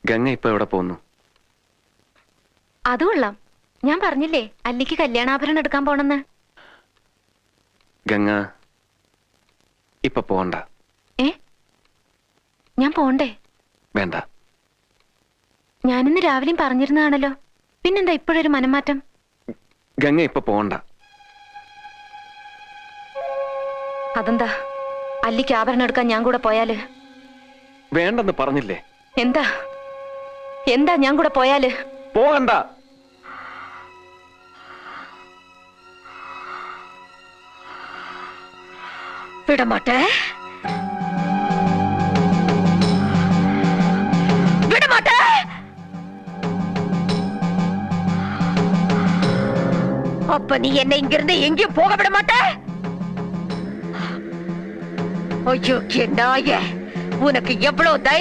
ഗംഗ ഇപ്പൊ എവിടെ പോകുന്നു? അത് കൊള്ളാം. ഞാൻ പറഞ്ഞില്ലേ അല്ലിക്ക് കല്യാണാഭരണം എടുക്കാൻ പോണെന്ന്. ഗംഗ ഇപ്പൊ പോണ്ട. ഞാൻ പോണ്ടേ? വേണ്ട. ഞാനിന്ന് രാവിലെയും പറഞ്ഞിരുന്നതാണല്ലോ, പിന്നെന്താ ഇപ്പോഴൊരു മനംമാറ്റം? ഗംഗ ഇപ്പൊ പോണ്ട. അതെന്താ? അല്ലിക്ക് ആഭരണം എടുക്കാൻ ഞാൻ കൂടെ പോയാല്? വേണ്ടെന്ന് പറഞ്ഞില്ലേ? എന്താ എന്താ ഞാൻ കൂടെ പോയാല്? പോകണ്ട. വിടമാട്ടെ, വിടമാട്ടെ. அப்ப நீ என்ன இங்கிருந்து எங்கேயும் போக விட மாட்ட? ஐயோ நாயே, உனக்கு எவ்வளவு தைரியம்